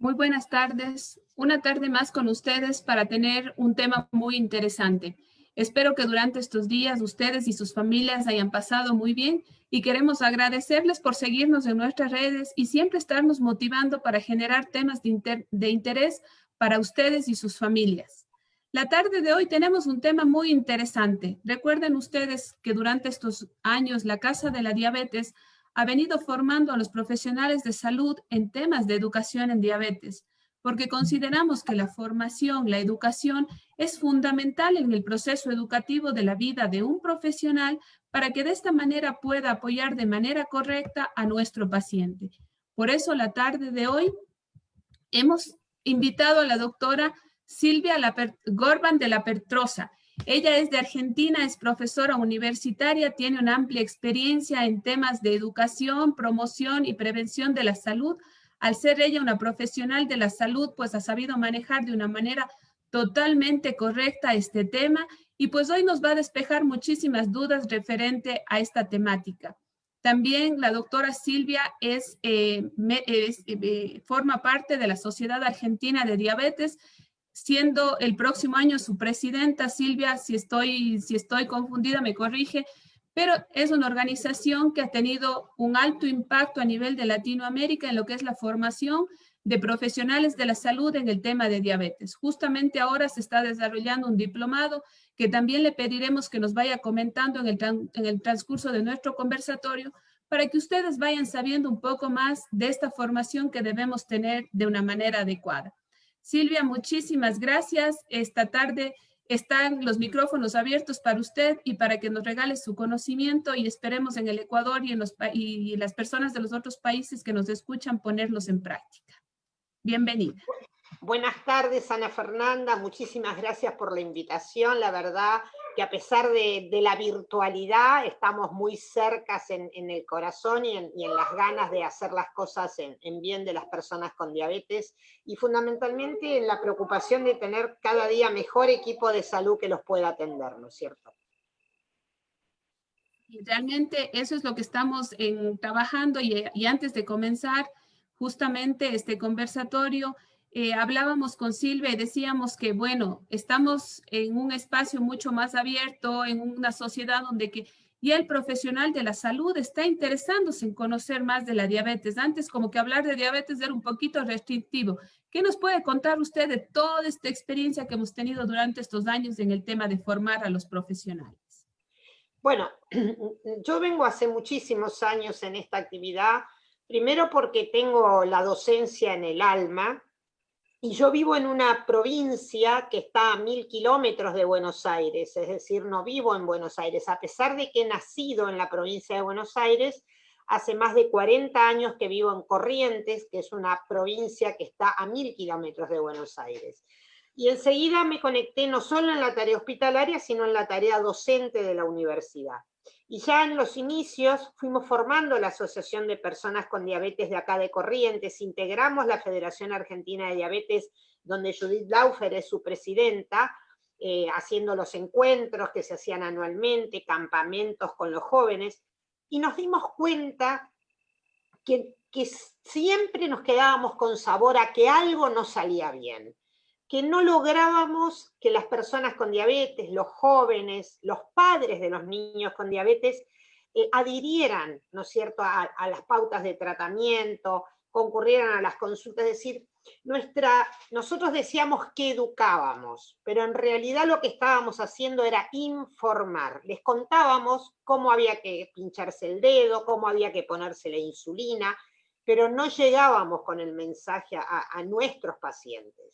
Muy buenas tardes. Una tarde más con ustedes para tener un tema muy interesante. Espero que durante estos días ustedes y sus familias hayan pasado muy bien y queremos agradecerles por seguirnos en nuestras redes y siempre estarnos motivando para generar temas de interés para ustedes y sus familias. La tarde de hoy tenemos un tema muy interesante. Recuerden ustedes que durante estos años la Casa de la Diabetes ha venido formando a los profesionales de salud en temas de educación en diabetes, porque consideramos que la formación, la educación es fundamental en el proceso educativo de la vida de un profesional para que de esta manera pueda apoyar de manera correcta a nuestro paciente. Por eso la tarde de hoy hemos invitado a la doctora Silvia Gorban de la Pertrosa. Ella es de Argentina, es profesora universitaria, tiene una amplia experiencia en temas de educación, promoción y prevención de la salud. Al ser ella una profesional de la salud, pues ha sabido manejar de una manera totalmente correcta este tema y pues hoy nos va a despejar muchísimas dudas referente a esta temática. También la doctora Silvia forma parte de la Sociedad Argentina de Diabetes, siendo el próximo año su presidenta. Silvia, si estoy confundida, me corrige, pero es una organización que ha tenido un alto impacto a nivel de Latinoamérica en lo que es la formación de profesionales de la salud en el tema de diabetes. Justamente ahora se está desarrollando un diplomado que también le pediremos que nos vaya comentando en el transcurso de nuestro conversatorio para que ustedes vayan sabiendo un poco más de esta formación que debemos tener de una manera adecuada. Silvia, muchísimas gracias. Esta tarde están los micrófonos abiertos para usted y para que nos regale su conocimiento y esperemos en el Ecuador y las personas de los otros países que nos escuchan ponerlos en práctica. Bienvenida. Buenas tardes, Ana Fernanda. Muchísimas gracias por la invitación. La verdad que a pesar de la virtualidad, estamos muy cercas en el corazón y en las ganas de hacer las cosas en bien de las personas con diabetes y fundamentalmente en la preocupación de tener cada día mejor equipo de salud que los pueda atender, ¿no es cierto? Y realmente eso es lo que estamos trabajando y antes de comenzar justamente este conversatorio, hablábamos con Silvia y decíamos que, bueno, estamos en un espacio mucho más abierto, en una sociedad donde ya el profesional de la salud está interesándose en conocer más de la diabetes. Antes como que hablar de diabetes era un poquito restrictivo. ¿Qué nos puede contar usted de toda esta experiencia que hemos tenido durante estos años en el tema de formar a los profesionales? Bueno, yo vengo hace muchísimos años en esta actividad, primero porque tengo la docencia en el alma, y yo vivo en una provincia que está a 1000 kilómetros de Buenos Aires, es decir, no vivo en Buenos Aires, a pesar de que he nacido en la provincia de Buenos Aires, hace más de 40 años que vivo en Corrientes, que es una provincia que está a 1000 kilómetros de Buenos Aires. Y enseguida me conecté no solo en la tarea hospitalaria, sino en la tarea docente de la universidad. Y ya en los inicios fuimos formando la Asociación de Personas con Diabetes de acá de Corrientes, integramos la Federación Argentina de Diabetes, donde Judith Laufer es su presidenta, haciendo los encuentros que se hacían anualmente, campamentos con los jóvenes, y nos dimos cuenta que siempre nos quedábamos con sabor a que algo no salía bien, que no lográbamos que las personas con diabetes, los jóvenes, los padres de los niños con diabetes, adhirieran, ¿no es cierto?, a las pautas de tratamiento, concurrieran a las consultas, es decir, nosotros decíamos que educábamos, pero en realidad lo que estábamos haciendo era informar. Les contábamos cómo había que pincharse el dedo, cómo había que ponerse la insulina, pero no llegábamos con el mensaje a nuestros pacientes.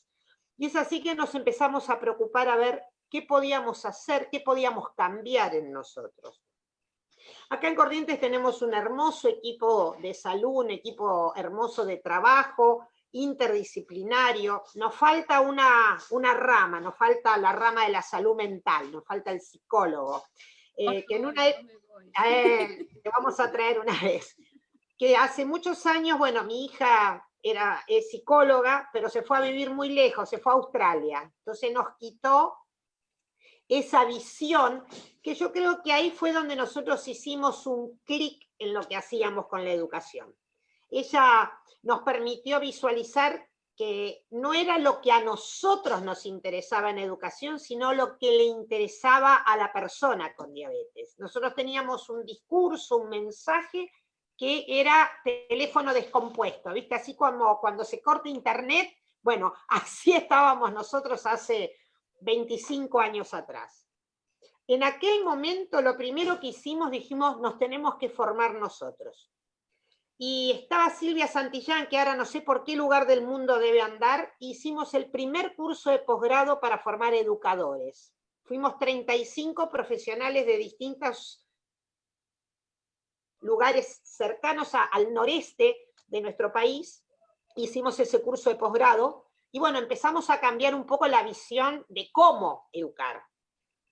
Y es así que nos empezamos a preocupar a ver qué podíamos hacer, qué podíamos cambiar en nosotros. Acá en Corrientes tenemos un hermoso equipo de salud, un equipo hermoso de trabajo, interdisciplinario. Nos falta una rama, nos falta la rama de la salud mental, nos falta el psicólogo. Que en una te vamos a traer una vez. Que hace muchos años, bueno, mi hija es psicóloga, pero se fue a vivir muy lejos, se fue a Australia. Entonces nos quitó esa visión, que yo creo que ahí fue donde nosotros hicimos un clic en lo que hacíamos con la educación. Ella nos permitió visualizar que no era lo que a nosotros nos interesaba en educación, sino lo que le interesaba a la persona con diabetes. Nosotros teníamos un discurso, un mensaje que era teléfono descompuesto, ¿viste? Así como cuando se corta internet, bueno, así estábamos nosotros hace 25 años atrás. En aquel momento lo primero que hicimos, dijimos, nos tenemos que formar nosotros. Y estaba Silvia Santillán, que ahora no sé por qué lugar del mundo debe andar, hicimos el primer curso de posgrado para formar educadores. Fuimos 35 profesionales de distintos lugares cercanos al noreste de nuestro país, hicimos ese curso de posgrado, y bueno, empezamos a cambiar un poco la visión de cómo educar.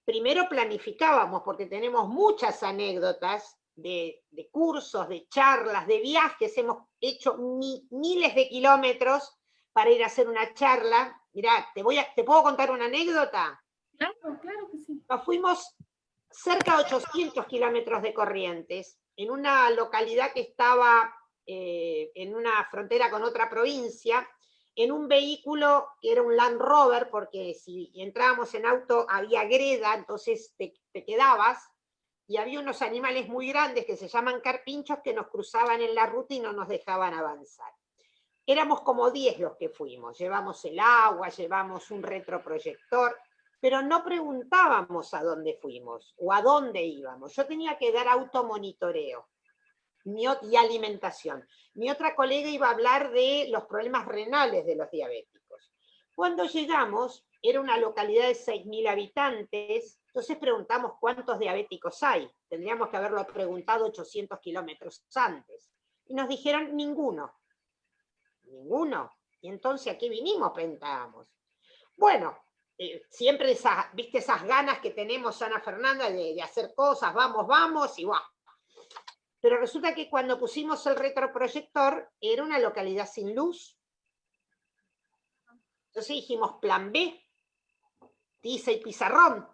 Primero planificábamos, porque tenemos muchas anécdotas de cursos, de charlas, de viajes, hemos hecho miles de kilómetros para ir a hacer una charla. Mirá, ¿te puedo contar una anécdota? Claro, claro que sí. Nos fuimos cerca de 800 kilómetros de Corrientes, en una localidad que estaba en una frontera con otra provincia, en un vehículo que era un Land Rover, porque si entrábamos en auto había greda, entonces te quedabas, y había unos animales muy grandes que se llaman carpinchos que nos cruzaban en la ruta y no nos dejaban avanzar. Éramos como 10 los que fuimos, llevamos el agua, llevamos un retroproyector, pero no preguntábamos a dónde fuimos o a dónde íbamos. Yo tenía que dar automonitoreo y alimentación. Mi otra colega iba a hablar de los problemas renales de los diabéticos. Cuando llegamos, era una localidad de 6.000 habitantes, entonces preguntamos cuántos diabéticos hay. Tendríamos que haberlo preguntado 800 kilómetros antes. Y nos dijeron ninguno. Ninguno. Y entonces, ¿a qué vinimos? Pensábamos. Bueno, siempre ¿viste esas ganas que tenemos, Ana Fernanda, de hacer cosas, vamos, y guau. Pero resulta que cuando pusimos el retroproyector, era una localidad sin luz. Entonces dijimos, plan B, tiza y pizarrón.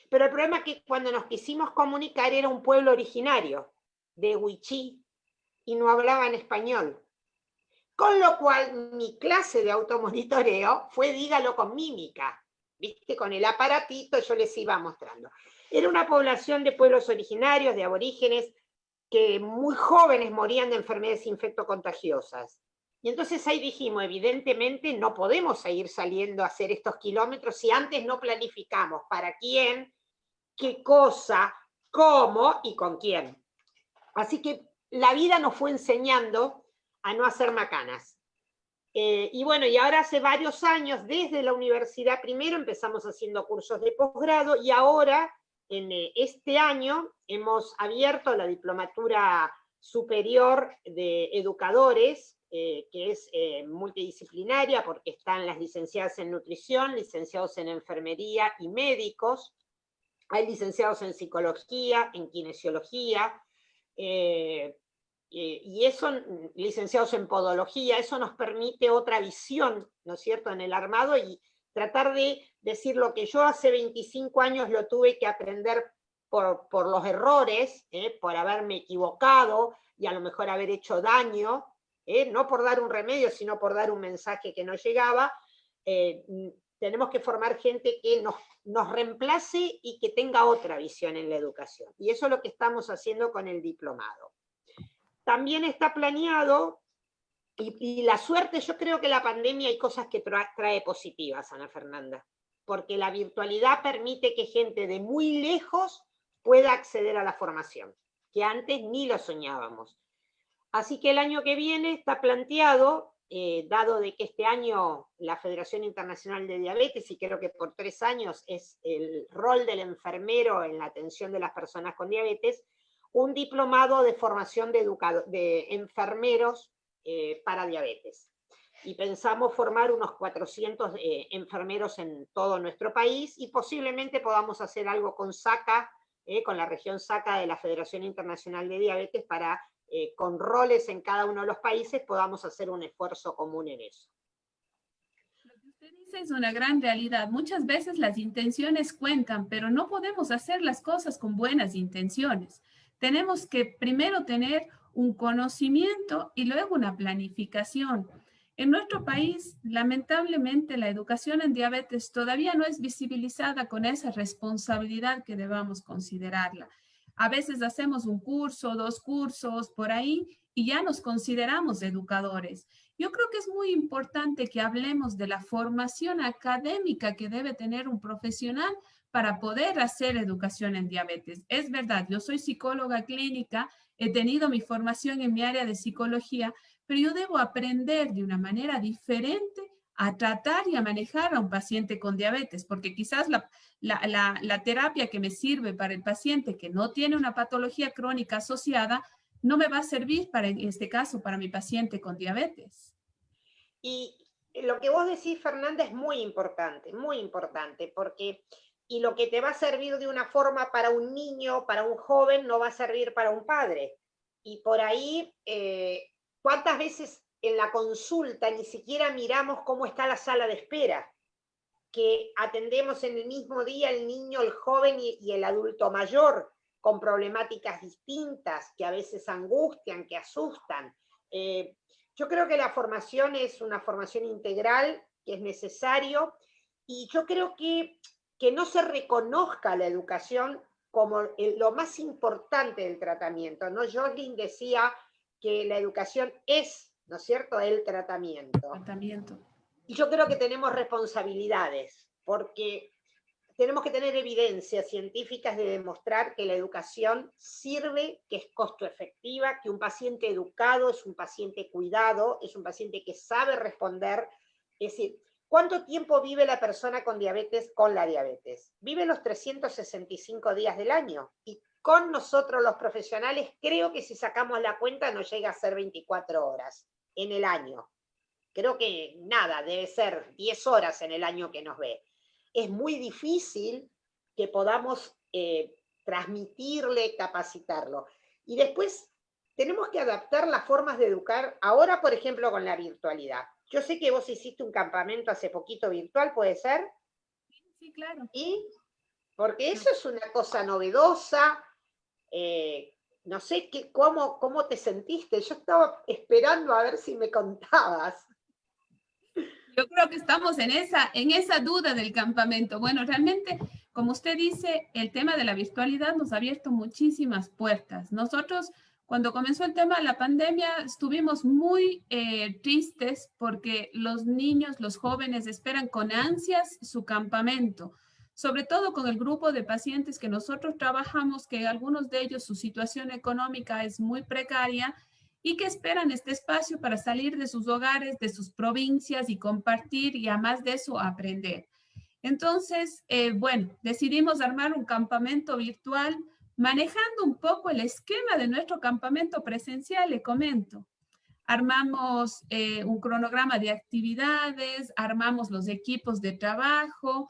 Pero el problema es que cuando nos quisimos comunicar era un pueblo originario, de Huichí, y no hablaban español. Con lo cual, mi clase de automonitoreo fue dígalo con mímica, ¿viste? Con el aparatito yo les iba mostrando. Era una población de pueblos originarios, de aborígenes, que muy jóvenes morían de enfermedades infectocontagiosas. Y entonces ahí dijimos, evidentemente no podemos seguir saliendo a hacer estos kilómetros si antes no planificamos para quién, qué cosa, cómo y con quién. Así que la vida nos fue enseñando a no hacer macanas. Y bueno, y ahora hace varios años, desde la universidad primero empezamos haciendo cursos de posgrado y ahora, en este año, hemos abierto la diplomatura superior de educadores, que es multidisciplinaria porque están las licenciadas en nutrición, licenciados en enfermería y médicos, hay licenciados en psicología, en kinesiología, y eso, licenciados en podología, eso nos permite otra visión, ¿no es cierto?, en el armado y tratar de decir lo que yo hace 25 años lo tuve que aprender por los errores, por haberme equivocado y a lo mejor haber hecho daño, no por dar un remedio, sino por dar un mensaje que no llegaba. Tenemos que formar gente que nos reemplace y que tenga otra visión en la educación. Y eso es lo que estamos haciendo con el diplomado. También está planeado, y la suerte, yo creo que la pandemia hay cosas que trae positivas, Ana Fernanda, porque la virtualidad permite que gente de muy lejos pueda acceder a la formación, que antes ni lo soñábamos. Así que el año que viene está planteado, dado de que este año la Federación Internacional de Diabetes, y creo que por 3 años es el rol del enfermero en la atención de las personas con diabetes, un diplomado de formación de enfermeros para diabetes. Y pensamos formar unos 400 enfermeros en todo nuestro país y posiblemente podamos hacer algo con SACA, con la región SACA de la Federación Internacional de Diabetes para, con roles en cada uno de los países, podamos hacer un esfuerzo común en eso. Lo que usted dice es una gran realidad. Muchas veces las intenciones cuentan, pero no podemos hacer las cosas con buenas intenciones. Tenemos que primero tener un conocimiento y luego una planificación. En nuestro país, lamentablemente, la educación en diabetes todavía no es visibilizada con esa responsabilidad que debamos considerarla. A veces hacemos un curso, dos cursos por ahí y ya nos consideramos educadores. Yo creo que es muy importante que hablemos de la formación académica que debe tener un profesional para poder hacer educación en diabetes. Es verdad, yo soy psicóloga clínica, he tenido mi formación en mi área de psicología, pero yo debo aprender de una manera diferente a tratar y a manejar a un paciente con diabetes, porque quizás la terapia que me sirve para el paciente que no tiene una patología crónica asociada no me va a servir para, en este caso, para mi paciente con diabetes. Y lo que vos decís, Fernanda, es muy importante, porque y lo que te va a servir de una forma para un niño, para un joven, no va a servir para un padre. Y por ahí, ¿cuántas veces en la consulta ni siquiera miramos cómo está la sala de espera? Que atendemos en el mismo día el niño, el joven y el adulto mayor, con problemáticas distintas, que a veces angustian, que asustan. Yo creo que la formación es una formación integral, que es necesario, y yo creo que no se reconozca la educación como lo más importante del tratamiento, ¿no? Josling decía que la educación es, ¿no es cierto?, el tratamiento. Tratamiento. Y yo creo que tenemos responsabilidades, porque tenemos que tener evidencias científicas de demostrar que la educación sirve, que es costo efectiva, que un paciente educado es un paciente cuidado, es un paciente que sabe responder. Es decir, ¿cuánto tiempo vive la persona con diabetes con la diabetes? Vive los 365 días del año. Y con nosotros los profesionales, creo que si sacamos la cuenta no llega a ser 24 horas en el año. Creo que nada, debe ser 10 horas en el año que nos ve. Es muy difícil que podamos transmitirle, capacitarlo. Y después tenemos que adaptar las formas de educar, ahora por ejemplo con la virtualidad. Yo sé que vos hiciste un campamento hace poquito virtual, ¿puede ser? Sí, claro. ¿Y? Porque eso es una cosa novedosa, no sé cómo te sentiste, yo estaba esperando a ver si me contabas. Yo creo que estamos en esa duda del campamento. Bueno, realmente, como usted dice, el tema de la virtualidad nos ha abierto muchísimas puertas. Nosotros, cuando comenzó el tema de la pandemia, estuvimos muy tristes porque los niños, los jóvenes esperan con ansias su campamento, sobre todo con el grupo de pacientes que nosotros trabajamos, que algunos de ellos su situación económica es muy precaria y que esperan este espacio para salir de sus hogares, de sus provincias y compartir y además de eso aprender. Entonces, bueno, decidimos armar un campamento virtual manejando un poco el esquema de nuestro campamento presencial, le comento. Armamos un cronograma de actividades, armamos los equipos de trabajo,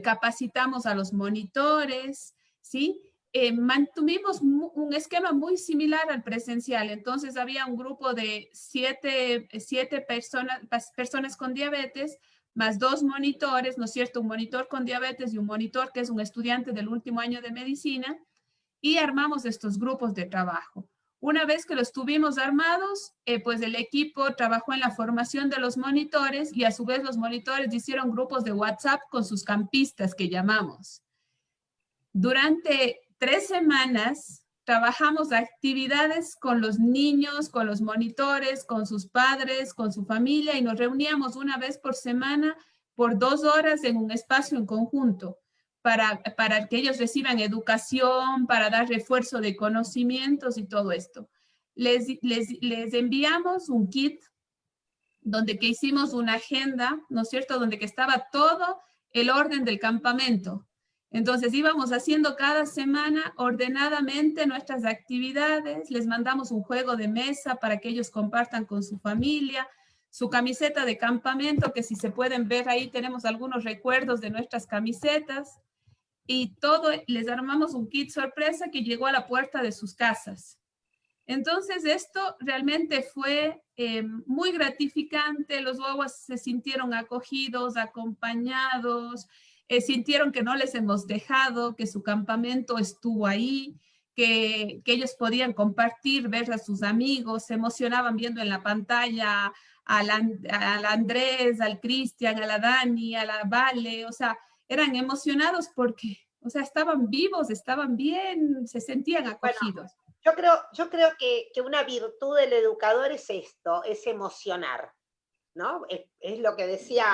capacitamos a los monitores, ¿sí? Mantuvimos un esquema muy similar al presencial. Entonces había un grupo de siete personas con diabetes, más dos monitores, ¿no es cierto? Un monitor con diabetes y un monitor que es un estudiante del último año de medicina, y armamos estos grupos de trabajo. Una vez que los tuvimos armados, pues el equipo trabajó en la formación de los monitores y a su vez los monitores hicieron grupos de WhatsApp con sus campistas que llamamos. Durante 3 semanas trabajamos actividades con los niños, con los monitores, con sus padres, con su familia y nos reuníamos una vez por semana por 2 horas en un espacio en conjunto para que ellos reciban educación, para dar refuerzo de conocimientos y todo esto. Les enviamos un kit donde que hicimos una agenda, ¿no es cierto?, donde que estaba todo el orden del campamento. Entonces íbamos haciendo cada semana ordenadamente nuestras actividades, les mandamos un juego de mesa para que ellos compartan con su familia, su camiseta de campamento, que si se pueden ver ahí tenemos algunos recuerdos de nuestras camisetas, y todo, les armamos un kit sorpresa que llegó a la puerta de sus casas. Entonces esto realmente fue muy gratificante, los guaguas se sintieron acogidos, acompañados, sintieron que no les hemos dejado, que su campamento estuvo ahí, que ellos podían compartir, ver a sus amigos, se emocionaban viendo en la pantalla al Andrés, al Cristian, a la Dani, a la Vale, o sea, eran emocionados porque, o sea, estaban vivos, estaban bien, se sentían Bueno, acogidos. yo creo que una virtud del educador es esto, es emocionar, ¿no? Es lo que decía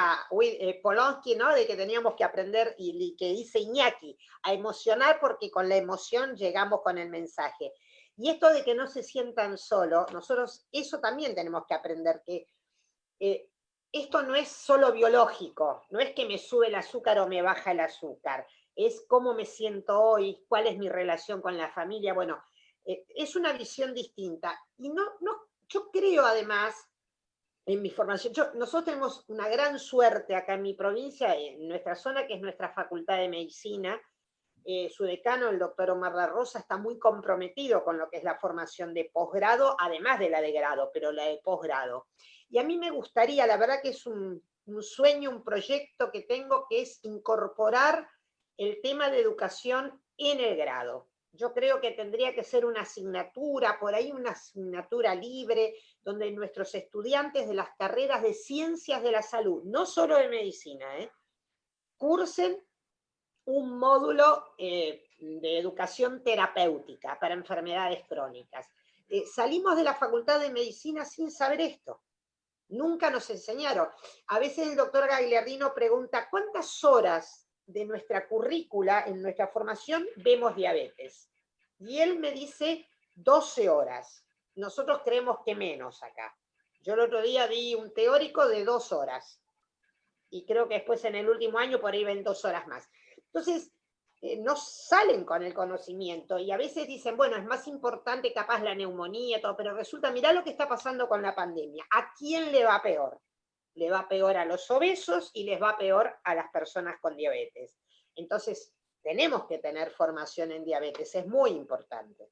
Polonsky, ¿no? De que teníamos que aprender, y que dice Iñaki, a emocionar porque con la emoción llegamos con el mensaje. Y esto de que no se sientan solos, nosotros eso también tenemos que aprender, que eh, esto no es solo biológico, no es que me sube el azúcar o me baja el azúcar, es cómo me siento hoy, cuál es mi relación con la familia. Bueno, es una visión distinta. Y yo creo además, en mi formación, nosotros tenemos una gran suerte acá en mi provincia, en nuestra zona, que es nuestra Facultad de Medicina. Su decano, el doctor Omar La Rosa, está muy comprometido con lo que es la formación de posgrado, además de la de grado, pero la de posgrado. Y a mí me gustaría, la verdad que es un sueño, un proyecto que tengo, que es incorporar el tema de educación en el grado. Yo creo que tendría que ser una asignatura, por ahí una asignatura libre, donde nuestros estudiantes de las carreras de ciencias de la salud, no solo de medicina, cursen un módulo de educación terapéutica para enfermedades crónicas. Salimos de la Facultad de Medicina sin saber esto. Nunca nos enseñaron. A veces el doctor Gagliardino pregunta, ¿cuántas horas de nuestra currícula, en nuestra formación, vemos diabetes? Y él me dice 12 horas. Nosotros creemos que menos acá. Yo el otro día vi un teórico de 2 horas. Y creo que después en el último año por ahí ven 2 horas más. Entonces, no salen con el conocimiento y a veces dicen, bueno, es más importante capaz la neumonía, todo, pero resulta, mirá lo que está pasando con la pandemia. ¿A quién le va peor? Le va peor a los obesos y les va peor a las personas con diabetes. Entonces, tenemos que tener formación en diabetes, es muy importante.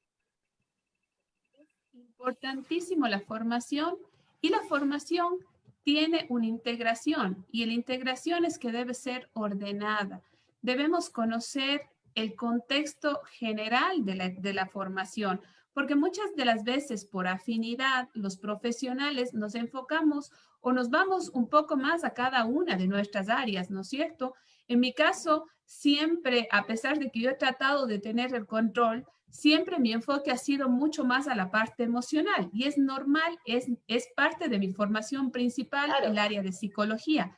Importantísimo la formación, y la formación tiene una integración, y la integración es que debe ser ordenada. Debemos conocer el contexto general de la formación, porque muchas de las veces por afinidad los profesionales nos enfocamos o nos vamos un poco más a cada una de nuestras áreas, ¿no es cierto? En mi caso, siempre, a pesar de que yo he tratado de tener el control, siempre mi enfoque ha sido mucho más a la parte emocional, y es normal, es parte de mi formación principal, Claro. el área de psicología.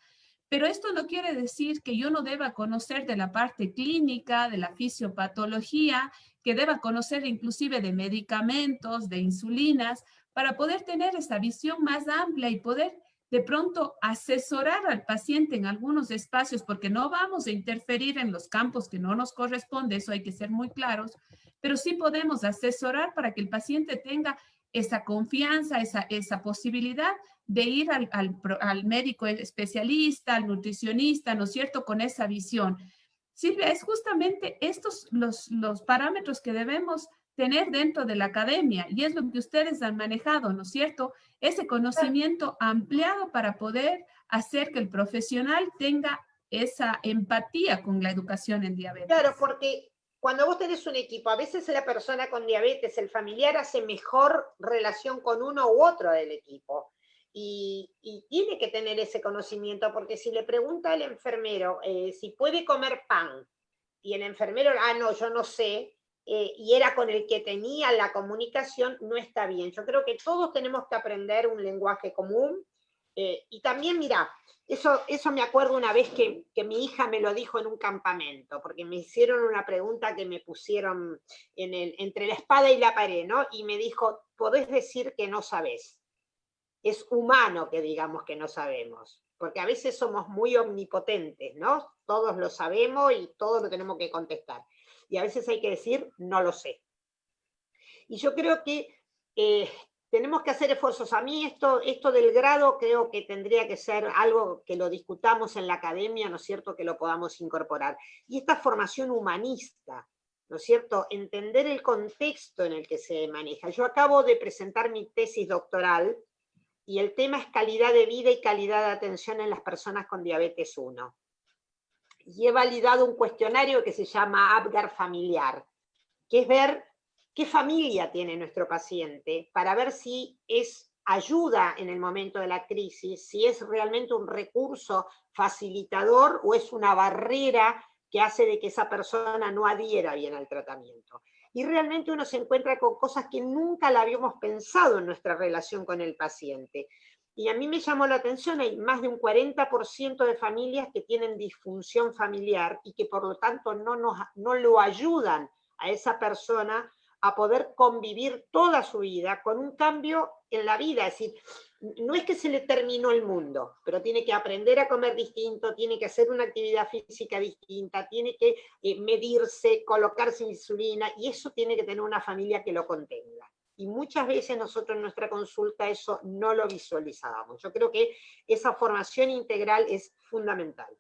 Pero esto no quiere decir que yo no deba conocer de la parte clínica, de la fisiopatología, que deba conocer inclusive de medicamentos, de insulinas, para poder tener esa visión más amplia y poder de pronto asesorar al paciente en algunos espacios, porque no vamos a interferir en los campos que no nos corresponde, eso hay que ser muy claros, pero sí podemos asesorar para que el paciente tenga esa confianza, esa posibilidad de ir al médico especialista, al nutricionista, ¿no es cierto?, con esa visión. Silvia, es justamente estos los parámetros que debemos tener dentro de la academia, y es lo que ustedes han manejado, ¿no es cierto? Ese conocimiento ampliado para poder hacer que el profesional tenga esa empatía con la educación en diabetes. Claro, porque cuando vos tenés un equipo, a veces la persona con diabetes, el familiar, hace mejor relación con uno u otro del equipo. Y tiene que tener ese conocimiento, porque si le pregunta al enfermero si puede comer pan, y el enfermero, no, yo no sé, y era con el que tenía la comunicación, no está bien. Yo creo que todos tenemos que aprender un lenguaje común. Y también, mira, eso me acuerdo una vez que mi hija me lo dijo en un campamento, porque me hicieron una pregunta que me pusieron entre la espada y la pared, ¿no? Y me dijo, podés decir que no sabés. Es humano que digamos que no sabemos, porque a veces somos muy omnipotentes, ¿no? Todos lo sabemos y todos lo tenemos que contestar. Y a veces hay que decir, no lo sé. Y yo creo que tenemos que hacer esfuerzos. A mí esto del grado creo que tendría que ser algo que lo discutamos en la academia, ¿no es cierto?, que lo podamos incorporar. Y esta formación humanista, ¿no es cierto?, entender el contexto en el que se maneja. Yo acabo de presentar mi tesis doctoral y el tema es calidad de vida y calidad de atención en las personas con diabetes 1. Y he validado un cuestionario que se llama Apgar familiar, que es ver qué familia tiene nuestro paciente, para ver si es ayuda en el momento de la crisis, si es realmente un recurso facilitador o es una barrera que hace de que esa persona no adhiera bien al tratamiento. Y realmente uno se encuentra con cosas que nunca la habíamos pensado en nuestra relación con el paciente. Y a mí me llamó la atención, hay más de un 40% de familias que tienen disfunción familiar y que por lo tanto no lo ayudan a esa persona a poder convivir toda su vida con un cambio en la vida. Es decir, no es que se le terminó el mundo, pero tiene que aprender a comer distinto, tiene que hacer una actividad física distinta, tiene que medirse, colocarse insulina, y eso tiene que tener una familia que lo contenga. Y muchas veces nosotros en nuestra consulta eso no lo visualizábamos. Yo creo que esa formación integral es fundamental.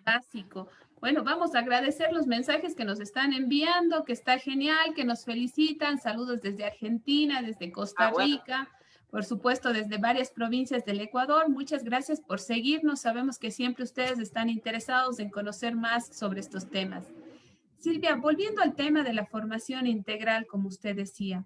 Básico. Bueno, vamos a agradecer los mensajes que nos están enviando, que está genial, que nos felicitan. Saludos desde Argentina, desde Costa Rica, por supuesto desde varias provincias del Ecuador. Muchas gracias por seguirnos. Sabemos que siempre ustedes están interesados en conocer más sobre estos temas. Silvia, volviendo al tema de la formación integral, como usted decía,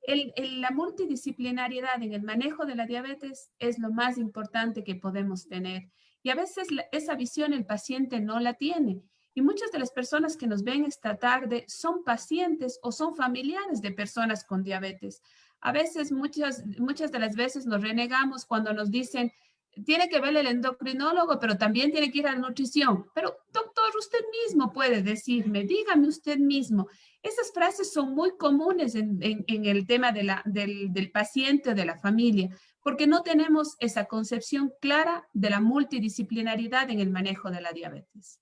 la multidisciplinariedad en el manejo de la diabetes es lo más importante que podemos tener. Y a veces esa visión el paciente no la tiene. Y muchas de las personas que nos ven esta tarde son pacientes o son familiares de personas con diabetes. A veces, muchas de las veces nos renegamos cuando nos dicen, tiene que ver el endocrinólogo, pero también tiene que ir a la nutrición. Pero, doctor, usted mismo puede decirme, dígame usted mismo. Esas frases son muy comunes en el tema del paciente o de la familia, porque no tenemos esa concepción clara de la multidisciplinaridad en el manejo de la diabetes.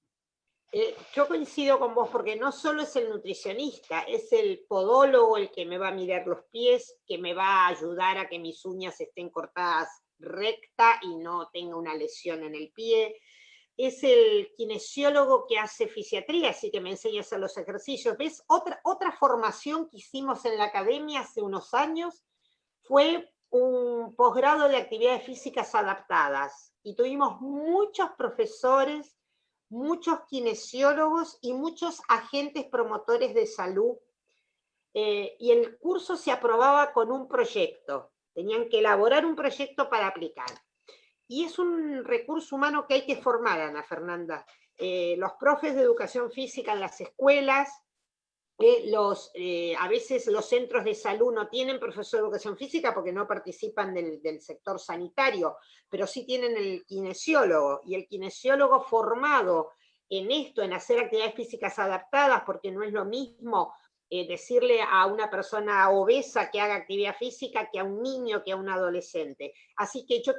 Yo coincido con vos porque no solo es el nutricionista, es el podólogo el que me va a mirar los pies, que me va a ayudar a que mis uñas estén cortadas recta y no tenga una lesión en el pie. Es el kinesiólogo que hace fisiatría, así que me enseña a hacer los ejercicios. ¿Ves? Otra formación que hicimos en la academia hace unos años fue un posgrado de actividades físicas adaptadas. Y tuvimos muchos profesores, muchos kinesiólogos y muchos agentes promotores de salud. Y el curso se aprobaba con un proyecto. Tenían que elaborar un proyecto para aplicar. Y es un recurso humano que hay que formar, Ana Fernanda. Los profes de educación física en las escuelas, a veces los centros de salud no tienen profesor de educación física porque no participan del sector sanitario, pero sí tienen el kinesiólogo, y el kinesiólogo formado en esto, en hacer actividades físicas adaptadas, porque no es lo mismo decirle a una persona obesa que haga actividad física que a un niño, que a un adolescente. Así que yo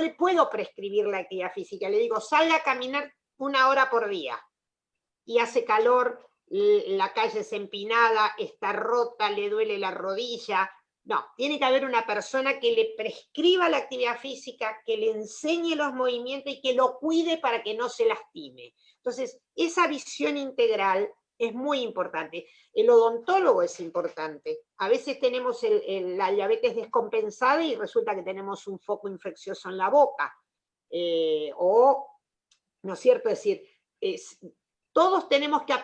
le puedo prescribir la actividad física, le digo, salga a caminar 1 hora por día, y hace calor, la calle es empinada, está rota, le duele la rodilla. No, tiene que haber una persona que le prescriba la actividad física, que le enseñe los movimientos y que lo cuide para que no se lastime. Entonces, esa visión integral es muy importante. El odontólogo es importante. A veces tenemos la diabetes descompensada y resulta que tenemos un foco infeccioso en la boca. ¿No es cierto? Es decir, todos tenemos que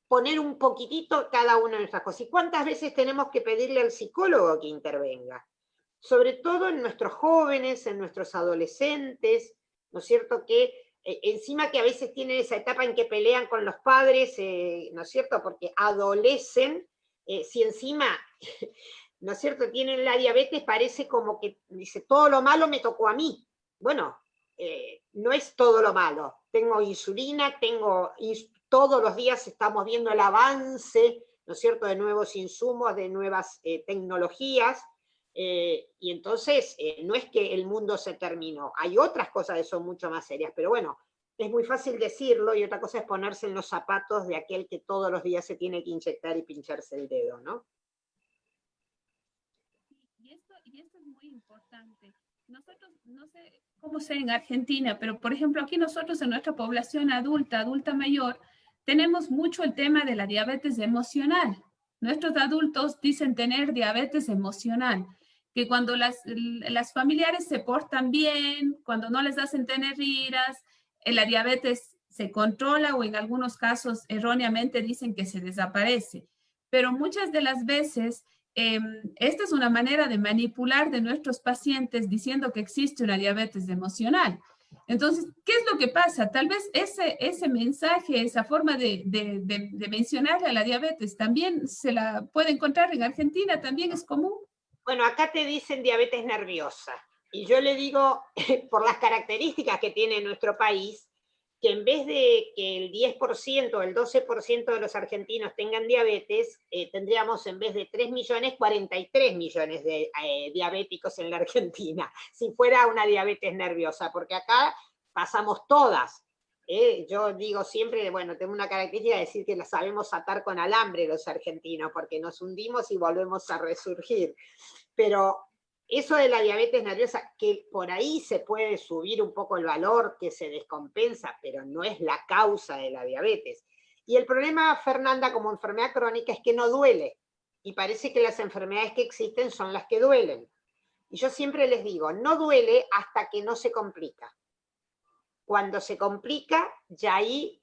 poner un poquitito cada una de nuestras cosas. ¿Y cuántas veces tenemos que pedirle al psicólogo que intervenga? Sobre todo en nuestros jóvenes, en nuestros adolescentes, ¿no es cierto? Que encima que a veces tienen esa etapa en que pelean con los padres, ¿no es cierto? Porque adolecen, si encima, ¿no es cierto?, tienen la diabetes, parece como que dice, todo lo malo me tocó a mí. Bueno, no es todo lo malo. Tengo insulina, todos los días estamos viendo el avance, ¿no es cierto?, de nuevos insumos, de nuevas tecnologías, y entonces no es que el mundo se terminó. Hay otras cosas que son mucho más serias, pero bueno, es muy fácil decirlo, y otra cosa es ponerse en los zapatos de aquel que todos los días se tiene que inyectar y pincharse el dedo, ¿no? Y esto es muy importante. Nosotros, no sé cómo sea en Argentina, pero por ejemplo aquí nosotros en nuestra población adulta mayor, tenemos mucho el tema de la diabetes emocional. Nuestros adultos dicen tener diabetes emocional, que cuando las familiares se portan bien, cuando no les hacen tener iras, la diabetes se controla o en algunos casos erróneamente dicen que se desaparece. Pero muchas de las veces esta es una manera de manipular de nuestros pacientes diciendo que existe una diabetes emocional. Entonces, ¿qué es lo que pasa? Tal vez ese mensaje, esa forma de mencionarle a la diabetes, también se la puede encontrar en Argentina, también es común. Bueno, acá te dicen diabetes nerviosa. Y yo le digo, por las características que tiene nuestro país, que en vez de que el 10% o el 12% de los argentinos tengan diabetes, tendríamos en vez de 3 millones, 43 millones de diabéticos en la Argentina, si fuera una diabetes nerviosa, porque acá pasamos todas. Yo digo siempre, bueno, tengo una característica de decir que la sabemos atar con alambre los argentinos, porque nos hundimos y volvemos a resurgir. Pero eso de la diabetes nerviosa, que por ahí se puede subir un poco el valor, que se descompensa, pero no es la causa de la diabetes. Y el problema, Fernanda, como enfermedad crónica, es que no duele. Y parece que las enfermedades que existen son las que duelen. Y yo siempre les digo, no duele hasta que no se complica. Cuando se complica, ya ahí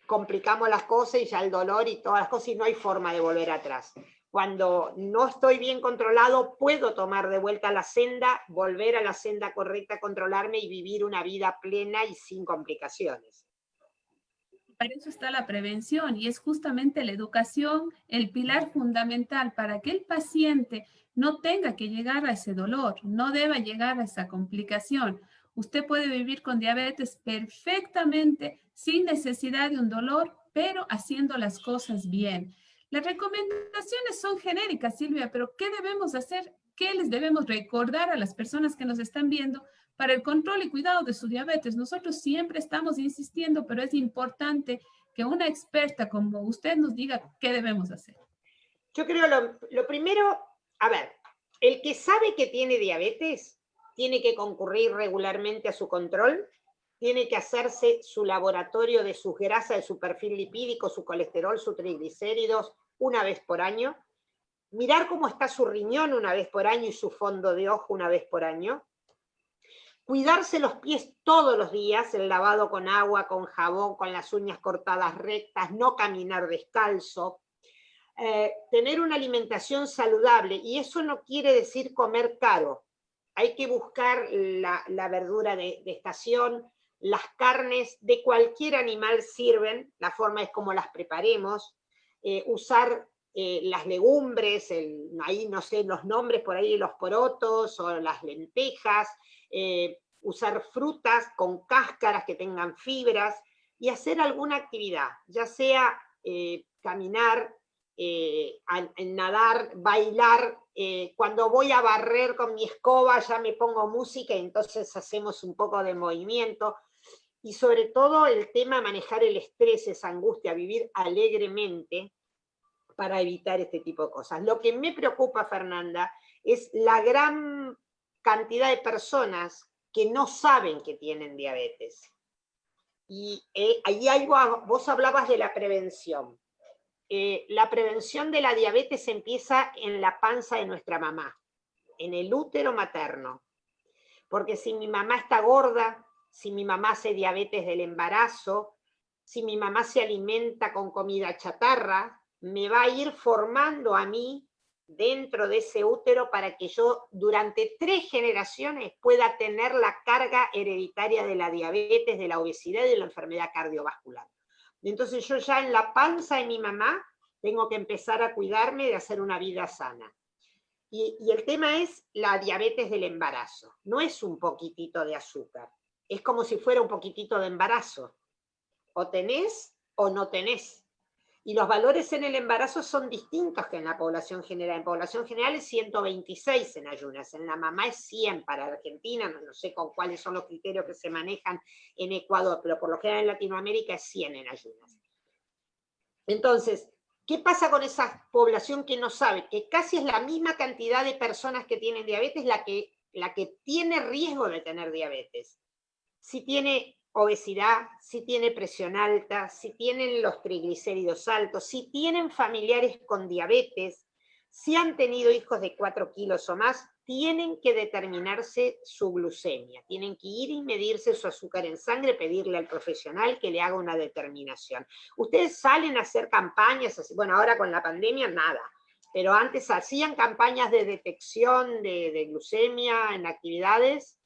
complicamos las cosas y ya el dolor y todas las cosas y no hay forma de volver atrás. Cuando no estoy bien controlado, puedo tomar de vuelta la senda, volver a la senda correcta, controlarme y vivir una vida plena y sin complicaciones. Para eso está la prevención y es justamente la educación el pilar fundamental para que el paciente no tenga que llegar a ese dolor, no deba llegar a esa complicación. Usted puede vivir con diabetes perfectamente sin necesidad de un dolor, pero haciendo las cosas bien. Las recomendaciones son genéricas, Silvia, pero ¿qué debemos hacer? ¿Qué les debemos recordar a las personas que nos están viendo para el control y cuidado de su diabetes? Nosotros siempre estamos insistiendo, pero es importante que una experta como usted nos diga qué debemos hacer. Yo creo lo primero, a ver, el que sabe que tiene diabetes tiene que concurrir regularmente a su control, tiene que hacerse su laboratorio de sus grasas, de su perfil lipídico, su colesterol, sus triglicéridos, una vez por año, mirar cómo está su riñón una vez por año y su fondo de ojo una vez por año, cuidarse los pies todos los días, el lavado con agua, con jabón, con las uñas cortadas rectas, no caminar descalzo, tener una alimentación saludable, y eso no quiere decir comer caro. Hay que buscar la verdura de estación, las carnes de cualquier animal sirven, la forma es como las preparemos, usar las legumbres, ahí no sé los nombres por ahí, los porotos o las lentejas, usar frutas con cáscaras que tengan fibras y hacer alguna actividad, ya sea caminar, nadar, bailar. Cuando voy a barrer con mi escoba ya me pongo música y entonces hacemos un poco de movimiento. Y sobre todo el tema manejar el estrés, esa angustia, vivir alegremente para evitar este tipo de cosas. Lo que me preocupa, Fernanda, es la gran cantidad de personas que no saben que tienen diabetes. Y ahí vos hablabas de la prevención. La prevención de la diabetes empieza en la panza de nuestra mamá, en el útero materno. Porque si mi mamá está gorda, si mi mamá hace diabetes del embarazo, si mi mamá se alimenta con comida chatarra, me va a ir formando a mí dentro de ese útero para que yo durante 3 generaciones pueda tener la carga hereditaria de la diabetes, de la obesidad y de la enfermedad cardiovascular. Entonces yo ya en la panza de mi mamá tengo que empezar a cuidarme de hacer una vida sana. Y el tema es la diabetes del embarazo. No es un poquitito de azúcar, es como si fuera un poquitito de embarazo. O tenés o no tenés. Y los valores en el embarazo son distintos que en la población general. En población general es 126 en ayunas, en la mamá es 100 para Argentina, no sé con cuáles son los criterios que se manejan en Ecuador, pero por lo general en Latinoamérica es 100 en ayunas. Entonces, ¿qué pasa con esa población que no sabe? Que casi es la misma cantidad de personas que tienen diabetes la que tiene riesgo de tener diabetes. Si tiene obesidad, si tiene presión alta, si tienen los triglicéridos altos, si tienen familiares con diabetes, si han tenido hijos de 4 kilos o más, tienen que determinarse su glucemia, tienen que ir y medirse su azúcar en sangre, pedirle al profesional que le haga una determinación. Ustedes salen a hacer campañas, así, bueno, ahora con la pandemia nada, pero antes hacían campañas de detección de glucemia en actividades.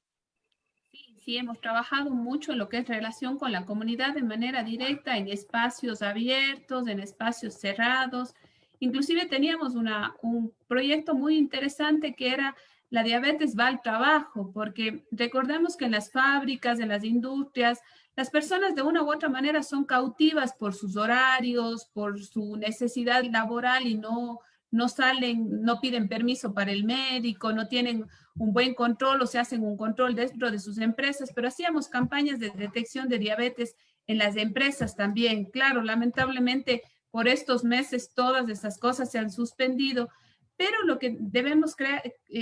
Sí, sí, hemos trabajado mucho en lo que es relación con la comunidad de manera directa, en espacios abiertos, en espacios cerrados. Inclusive teníamos un proyecto muy interesante que era la diabetes va al trabajo, porque recordemos que en las fábricas, en las industrias, las personas de una u otra manera son cautivas por sus horarios, por su necesidad laboral y no salen, no piden permiso para el médico, no tienen un buen control o se hacen un control dentro de sus empresas, pero hacíamos campañas de detección de diabetes en las empresas también. Claro, lamentablemente por estos meses todas estas cosas se han suspendido, pero lo que debemos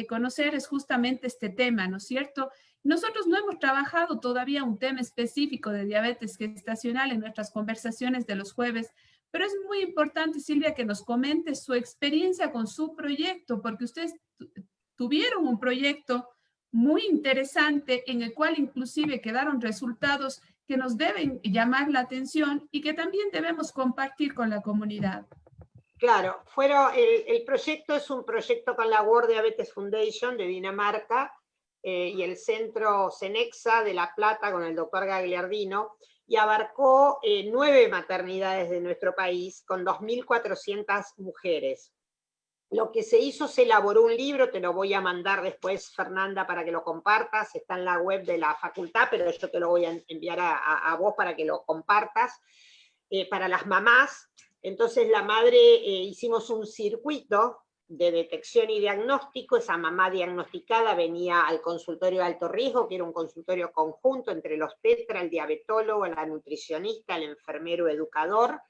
conocer es justamente este tema, ¿no es cierto? Nosotros no hemos trabajado todavía un tema específico de diabetes gestacional en nuestras conversaciones de los jueves, pero es muy importante, Silvia, que nos comente su experiencia con su proyecto, porque ustedes tuvieron un proyecto muy interesante en el cual inclusive quedaron resultados que nos deben llamar la atención y que también debemos compartir con la comunidad. Claro, el proyecto es un proyecto con la World Diabetes Foundation de Dinamarca y el centro CENEXA de La Plata con el doctor Gagliardino, y abarcó 9 maternidades de nuestro país con 2.400 mujeres. Lo que se hizo, se elaboró un libro, te lo voy a mandar después, Fernanda, para que lo compartas, está en la web de la facultad, pero yo te lo voy a enviar a vos para que lo compartas, para las mamás. Entonces la madre, hicimos un circuito de detección y diagnóstico, esa mamá diagnosticada venía al consultorio de alto riesgo, que era un consultorio conjunto entre el obstetra, el diabetólogo, la nutricionista, el enfermero educador,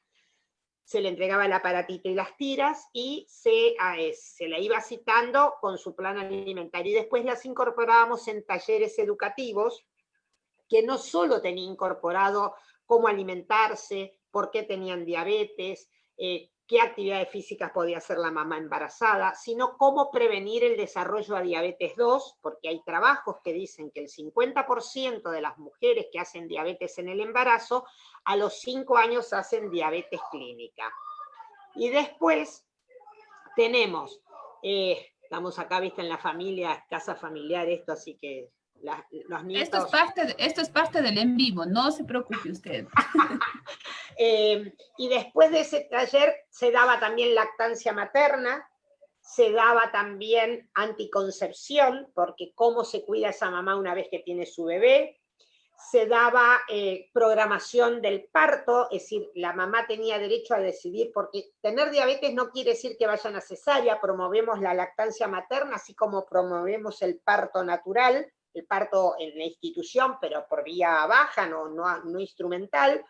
se le entregaba el aparatito y las tiras, y se la iba citando con su plan alimentario, y después las incorporábamos en talleres educativos, que no solo tenía incorporado cómo alimentarse, por qué tenían diabetes, qué actividades físicas podía hacer la mamá embarazada, sino cómo prevenir el desarrollo a diabetes 2, porque hay trabajos que dicen que el 50% de las mujeres que hacen diabetes en el embarazo, a los 5 años hacen diabetes clínica. Y después tenemos, estamos acá, viste, en la familia, casa familiar, esto, así que los nietos... Esto es parte del en vivo, no se preocupe usted. Y después de ese taller se daba también lactancia materna, se daba también anticoncepción, porque cómo se cuida esa mamá una vez que tiene su bebé, se daba programación del parto, es decir, la mamá tenía derecho a decidir, porque tener diabetes no quiere decir que vayan a cesárea, promovemos la lactancia materna, así como promovemos el parto natural, el parto en la institución, pero por vía baja, no instrumental.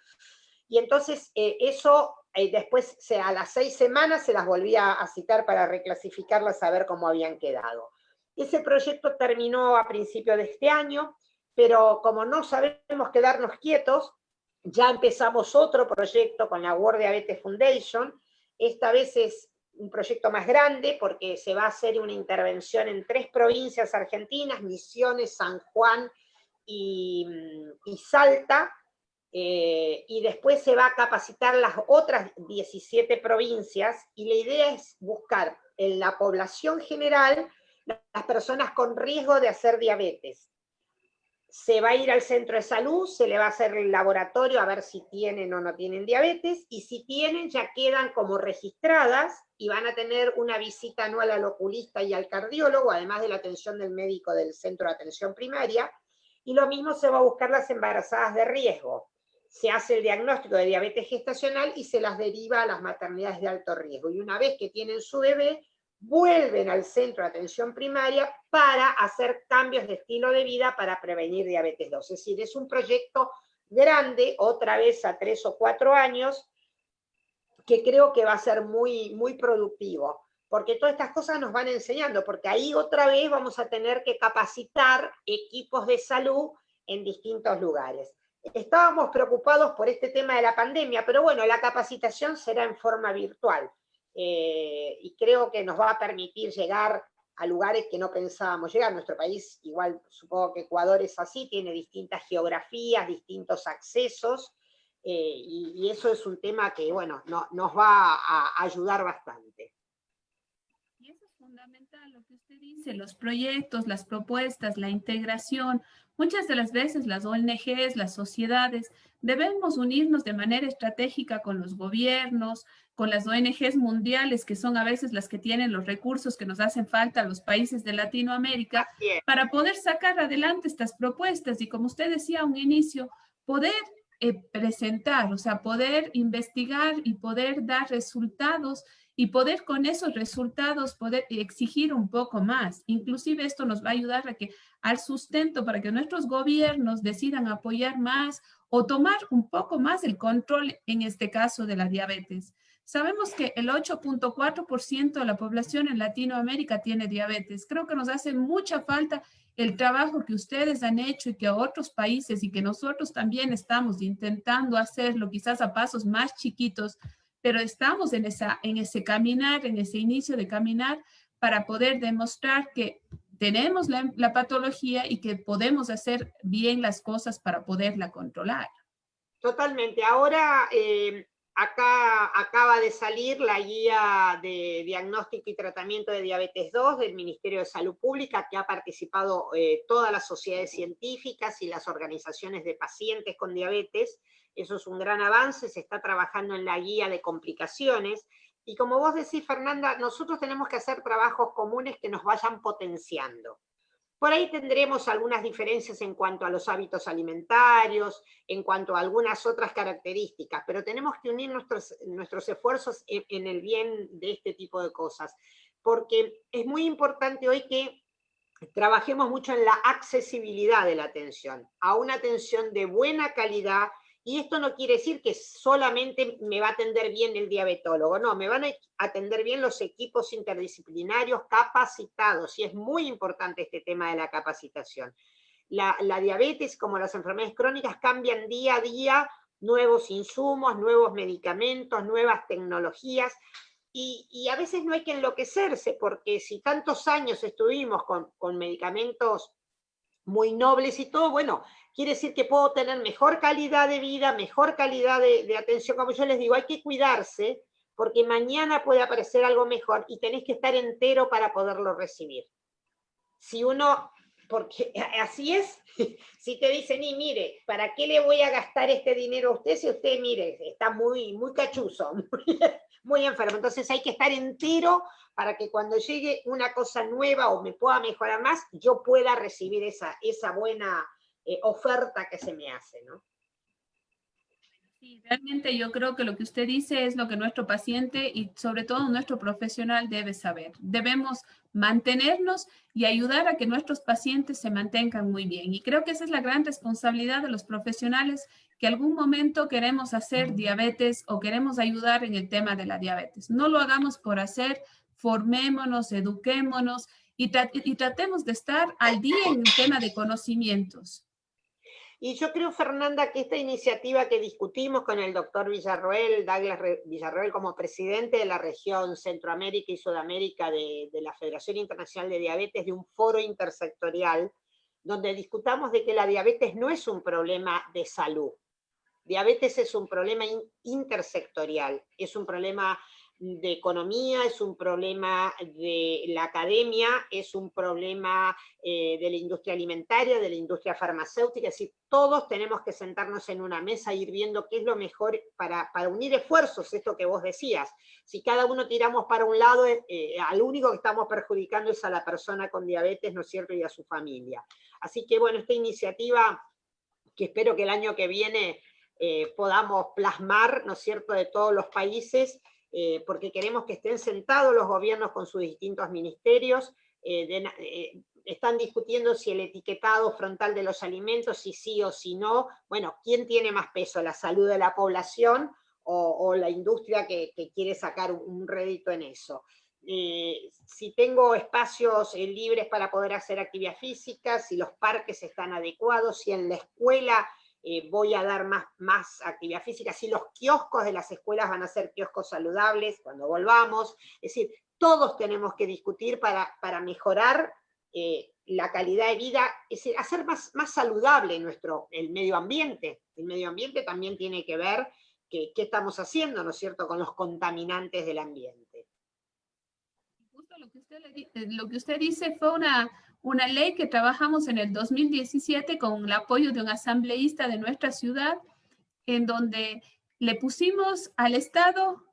Y entonces eso después a las 6 semanas se las volvía a citar para reclasificarlas, a ver cómo habían quedado. Ese proyecto terminó a principios de este año, pero como no sabemos quedarnos quietos, ya empezamos otro proyecto con la World Diabetes Foundation. Esta vez es un proyecto más grande porque se va a hacer una intervención en 3 provincias argentinas, Misiones, San Juan y Salta, y después se va a capacitar las otras 17 provincias, y la idea es buscar en la población general las personas con riesgo de hacer diabetes. Se va a ir al centro de salud, se le va a hacer el laboratorio a ver si tienen o no tienen diabetes, y si tienen ya quedan como registradas y van a tener una visita anual al oculista y al cardiólogo, además de la atención del médico del centro de atención primaria, y lo mismo se va a buscar las embarazadas de riesgo. Se hace el diagnóstico de diabetes gestacional y se las deriva a las maternidades de alto riesgo, y una vez que tienen su bebé, vuelven al centro de atención primaria para hacer cambios de estilo de vida para prevenir diabetes 2. Es decir, es un proyecto grande, otra vez a 3 o 4 años, que creo que va a ser muy, muy productivo, porque todas estas cosas nos van enseñando, porque ahí otra vez vamos a tener que capacitar equipos de salud en distintos lugares. Estábamos preocupados por este tema de la pandemia, pero bueno, la capacitación será en forma virtual. Y creo que nos va a permitir llegar a lugares que no pensábamos llegar. Nuestro país, igual supongo que Ecuador es así, tiene distintas geografías, distintos accesos, y eso es un tema que, bueno, nos va a ayudar bastante. fundamental lo que usted dice, los proyectos, las propuestas, la integración. Muchas de las veces las ONGs, las sociedades, debemos unirnos de manera estratégica con los gobiernos, con las ONGs mundiales, que son a veces las que tienen los recursos que nos hacen falta a los países de Latinoamérica, Así es. para poder sacar adelante estas propuestas y, como usted decía a un inicio, poder presentar, o sea, poder investigar y poder dar resultados y poder con esos resultados poder exigir un poco más. Inclusive esto nos va a ayudar a que al sustento para que nuestros gobiernos decidan apoyar más o tomar un poco más el control en este caso de la diabetes. Sabemos que el 8.4% de la población en Latinoamérica tiene diabetes. Creo que nos hace mucha falta el trabajo que ustedes han hecho y que otros países y que nosotros también estamos intentando hacerlo, quizás a pasos más chiquitos, pero estamos en ese caminar, en ese inicio de caminar para poder demostrar que tenemos la patología y que podemos hacer bien las cosas para poderla controlar. Totalmente. Ahora, acá acaba de salir la guía de diagnóstico y tratamiento de diabetes 2 del Ministerio de Salud Pública, que ha participado todas las sociedades científicas y las organizaciones de pacientes con diabetes. Eso es un gran avance, se está trabajando en la guía de complicaciones. Y como vos decís, Fernanda, nosotros tenemos que hacer trabajos comunes que nos vayan potenciando. Por ahí tendremos algunas diferencias en cuanto a los hábitos alimentarios, en cuanto a algunas otras características, pero tenemos que unir nuestros esfuerzos en el bien de este tipo de cosas, porque es muy importante hoy que trabajemos mucho en la accesibilidad de la atención, a una atención de buena calidad. Y esto no quiere decir que solamente me va a atender bien el diabetólogo, no, me van a atender bien los equipos interdisciplinarios capacitados, y es muy importante este tema de la capacitación. La diabetes, como las enfermedades crónicas, cambian día a día, nuevos insumos, nuevos medicamentos, nuevas tecnologías, y a veces no hay que enloquecerse, porque si tantos años estuvimos con medicamentos muy nobles y todo, bueno, quiere decir que puedo tener mejor calidad de vida, mejor calidad de atención. Como yo les digo, hay que cuidarse, porque mañana puede aparecer algo mejor y tenés que estar entero para poderlo recibir. Si uno, porque así es, si te dicen, y mire, ¿para qué le voy a gastar este dinero a usted si usted, mire, está muy, muy cachuzo, muy enfermo? Entonces hay que estar entero para que cuando llegue una cosa nueva o me pueda mejorar más, yo pueda recibir esa buena oferta que se me hace, ¿no? Sí, realmente yo creo que lo que usted dice es lo que nuestro paciente y sobre todo nuestro profesional debe saber. Debemos mantenernos y ayudar a que nuestros pacientes se mantengan muy bien. Y creo que esa es la gran responsabilidad de los profesionales que algún momento queremos hacer diabetes o queremos ayudar en el tema de la diabetes. No lo hagamos por hacer, formémonos, eduquémonos y tratemos de estar al día en el tema de conocimientos. Y yo creo, Fernanda, que esta iniciativa que discutimos con el doctor Villarroel, Douglas Villarroel, como presidente de la región Centroamérica y Sudamérica de la Federación Internacional de Diabetes, de un foro intersectorial, donde discutamos de que la diabetes no es un problema de salud. Diabetes es un problema intersectorial, es un problema de economía, es un problema de la academia, es un problema de la industria alimentaria, de la industria farmacéutica. Es decir, todos tenemos que sentarnos en una mesa e ir viendo qué es lo mejor para unir esfuerzos, esto que vos decías. Si cada uno tiramos para un lado, al único que estamos perjudicando es a la persona con diabetes, ¿no es cierto?, y a su familia. Así que, bueno, esta iniciativa, que espero que el año que viene podamos plasmar, ¿no es cierto?, de todos los países, porque queremos que estén sentados los gobiernos con sus distintos ministerios, están discutiendo si el etiquetado frontal de los alimentos, si sí o si no. Bueno, ¿quién tiene más peso, la salud de la población o la industria que quiere sacar un rédito en eso? Si tengo espacios libres para poder hacer actividad física, si los parques están adecuados, si en la escuela voy a dar más actividad física, si los kioscos de las escuelas van a ser kioscos saludables cuando volvamos. Es decir, todos tenemos que discutir para mejorar la calidad de vida, es decir, hacer más saludable el medio ambiente. El medio ambiente también tiene que ver qué estamos haciendo, ¿no es cierto?, con los contaminantes del ambiente. Lo que usted dice fue una ley que trabajamos en el 2017 con el apoyo de un asambleísta de nuestra ciudad, en donde le pusimos al Estado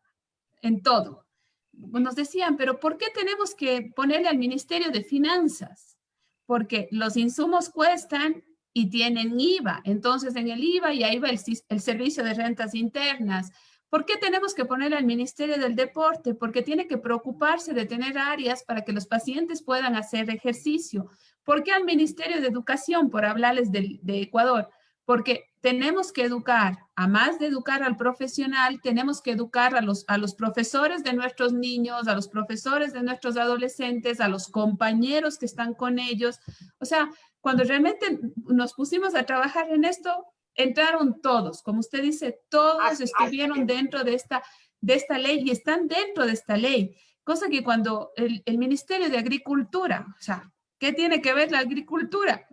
en todo. Nos decían, pero ¿por qué tenemos que ponerle al Ministerio de Finanzas? Porque los insumos cuestan y tienen IVA. Entonces, en el IVA y ahí va el servicio de rentas internas. ¿Por qué tenemos que ponerle al Ministerio del Deporte? Porque tiene que preocuparse de tener áreas para que los pacientes puedan hacer ejercicio. ¿Por qué al Ministerio de Educación, por hablarles de Ecuador? Porque tenemos que educar, a más de educar al profesional, tenemos que educar a los profesores de nuestros niños, a los profesores de nuestros adolescentes, a los compañeros que están con ellos. O sea, cuando realmente nos pusimos a trabajar en esto, entraron todos, como usted dice, todos estuvieron dentro de esta ley y están dentro de esta ley, cosa que cuando el Ministerio de Agricultura, o sea, ¿qué tiene que ver la agricultura?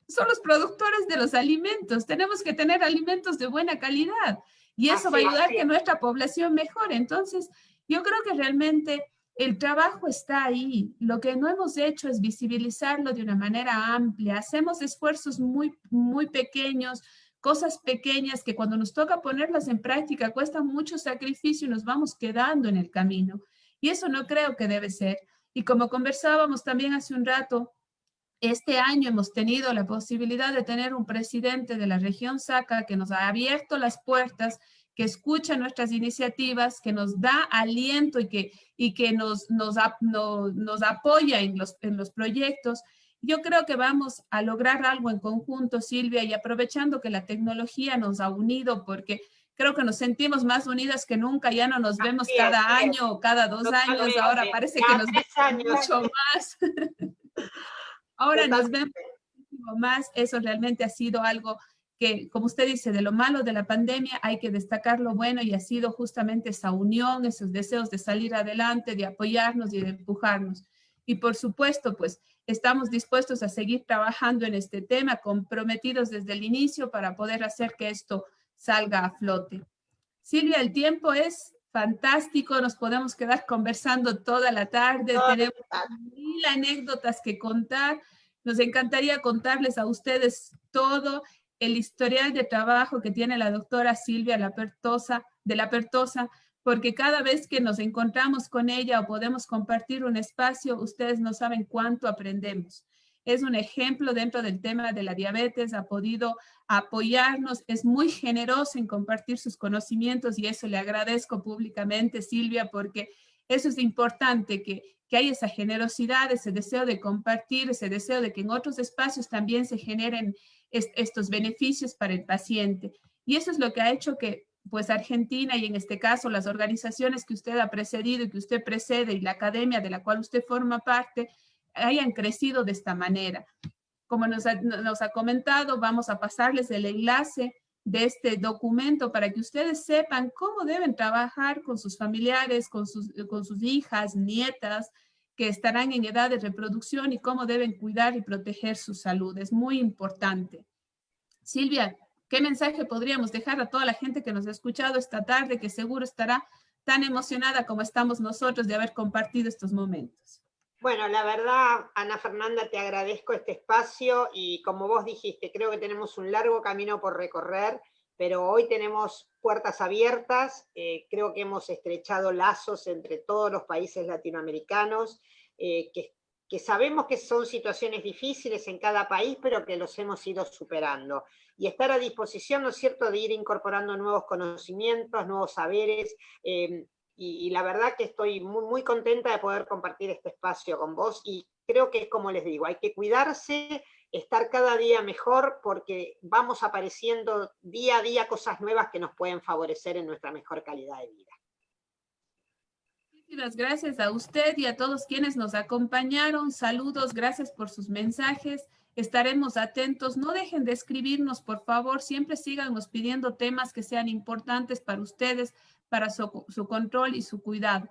Son los productores de los alimentos. Tenemos que tener alimentos de buena calidad y eso va a ayudar a que nuestra población mejore. Entonces, yo creo que realmente el trabajo está ahí. Lo que no hemos hecho es visibilizarlo de una manera amplia. Hacemos esfuerzos muy, muy pequeños, cosas pequeñas que cuando nos toca ponerlas en práctica cuestan mucho sacrificio y nos vamos quedando en el camino. Y eso no creo que debe ser. Y como conversábamos también hace un rato, este año hemos tenido la posibilidad de tener un presidente de la región Saca que nos ha abierto las puertas, que escucha nuestras iniciativas, que nos da aliento y que nos apoya en los proyectos. Yo creo que vamos a lograr algo en conjunto, Silvia, y aprovechando que la tecnología nos ha unido, porque creo que nos sentimos más unidas que nunca, ya no nos vemos cada año o cada 2 años, ahora parece que nos vemos mucho más. Ahora nos vemos muchísimo más. Eso realmente ha sido algo que, como usted dice, de lo malo de la pandemia hay que destacar lo bueno y ha sido justamente esa unión, esos deseos de salir adelante, de apoyarnos y de empujarnos. Y por supuesto, pues estamos dispuestos a seguir trabajando en este tema, comprometidos desde el inicio para poder hacer que esto salga a flote. Silvia, el tiempo es fantástico, nos podemos quedar conversando toda la tarde, tenemos mil anécdotas que contar. Nos encantaría contarles a ustedes todo el historial de trabajo que tiene la doctora Silvia de la Pertosa, porque cada vez que nos encontramos con ella o podemos compartir un espacio, ustedes no saben cuánto aprendemos. Es un ejemplo dentro del tema de la diabetes, ha podido apoyarnos, es muy generosa en compartir sus conocimientos y eso le agradezco públicamente, Silvia, porque eso es importante, que hay esa generosidad, ese deseo de compartir, ese deseo de que en otros espacios también se generen estos beneficios para el paciente. Y eso es lo que ha hecho que pues Argentina y en este caso las organizaciones que usted ha precedido y que usted precede y la academia de la cual usted forma parte hayan crecido de esta manera. Como nos ha comentado, vamos a pasarles el enlace de este documento para que ustedes sepan cómo deben trabajar con sus familiares, con sus hijas, nietas, que estarán en edad de reproducción y cómo deben cuidar y proteger su salud. Es muy importante. Silvia, ¿qué mensaje podríamos dejar a toda la gente que nos ha escuchado esta tarde, que seguro estará tan emocionada como estamos nosotros de haber compartido estos momentos? Bueno, la verdad, Ana Fernanda, te agradezco este espacio y como vos dijiste, creo que tenemos un largo camino por recorrer, pero hoy tenemos puertas abiertas, creo que hemos estrechado lazos entre todos los países latinoamericanos, que sabemos que son situaciones difíciles en cada país, pero que los hemos ido superando. Y estar a disposición, ¿no es cierto?, de ir incorporando nuevos conocimientos, nuevos saberes, y la verdad que estoy muy, muy contenta de poder compartir este espacio con vos y creo que es como les digo, hay que cuidarse, estar cada día mejor porque vamos apareciendo día a día cosas nuevas que nos pueden favorecer en nuestra mejor calidad de vida. Muchas gracias a usted y a todos quienes nos acompañaron. Saludos, gracias por sus mensajes. Estaremos atentos. No dejen de escribirnos, por favor. Siempre síganos pidiendo temas que sean importantes para ustedes, para su control y su cuidado.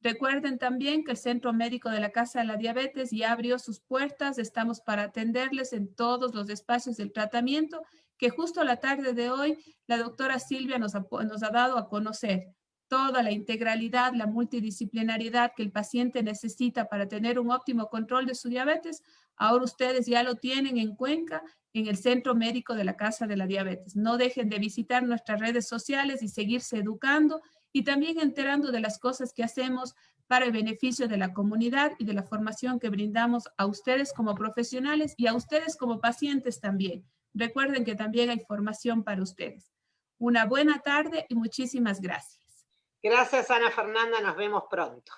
Recuerden también que el Centro Médico de la Casa de la Diabetes ya abrió sus puertas. Estamos para atenderles en todos los espacios del tratamiento que justo la tarde de hoy la doctora Silvia nos ha dado a conocer. toda la integralidad, la multidisciplinariedad que el paciente necesita para tener un óptimo control de su diabetes, ahora ustedes ya lo tienen en Cuenca, en el Centro Médico de la Casa de la Diabetes. No dejen de visitar nuestras redes sociales y seguirse educando y también enterando de las cosas que hacemos para el beneficio de la comunidad y de la formación que brindamos a ustedes como profesionales y a ustedes como pacientes también. Recuerden que también hay formación para ustedes. Una buena tarde y muchísimas gracias. Gracias, Ana Fernanda. Nos vemos pronto.